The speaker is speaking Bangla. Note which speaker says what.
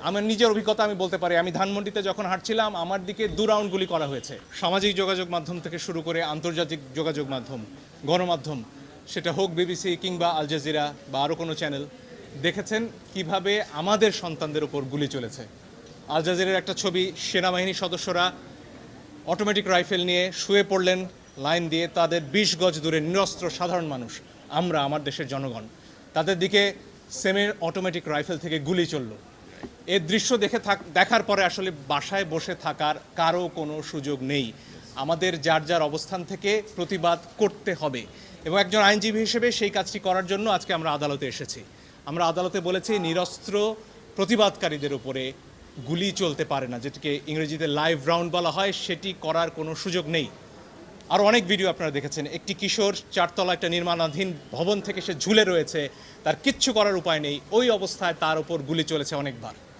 Speaker 1: আমার নিজের অভিজ্ঞতা আমি বলতে পারি, আমি ধানমন্ডিতে যখন হাঁটছিলাম আমার দিকে 2 রাউন্ড গুলি করা হয়েছে। সামাজিক যোগাযোগ মাধ্যম থেকে শুরু করে আন্তর্জাতিক যোগাযোগ মাধ্যম, গণমাধ্যম, সেটা হোক বিবিসি কিংবা আল জাজিরা বা আরও কোনো চ্যানেল, দেখেছেন কিভাবে আমাদের সন্তানদের উপর গুলি চলেছে। আল জাজিরার একটা ছবি, সেনাবাহিনীর সদস্যরা অটোমেটিক রাইফেল নিয়ে শুয়ে পড়লেন লাইন দিয়ে, তাদের 20 গজ দূরে নিরস্ত্র সাধারণ মানুষ, আমরা, আমার দেশের জনগণ, তাদের দিকে সেমি অটোমেটিক রাইফেল থেকে গুলি চলল। এর দৃশ্য দেখার পরে আসলে বাসায় বসে থাকার কারো কোনো সুযোগ নেই। আমাদের যার যার অবস্থান থেকে প্রতিবাদ করতে হবে, এবং একজন আইনজীবী হিসেবে সেই কাজটি করার জন্য আজকে আমরা আদালতে এসেছি। আমরা আদালতে বলেছি নিরস্ত্র প্রতিবাদকারীদের উপরে গুলি চলতে পারে না, যেটিকে ইংরেজিতে লাইভ রাউন্ড বলা হয়, সেটি করার কোনো সুযোগ নেই। আরও অনেক ভিডিও আপনারা দেখেছেন, একটি কিশোর 4তলা একটা নির্মাণাধীন ভবন থেকে সে ঝুলে রয়েছে, তার কিচ্ছু করার উপায় নেই, ওই অবস্থায় তার উপর গুলি চলেছে অনেকবার।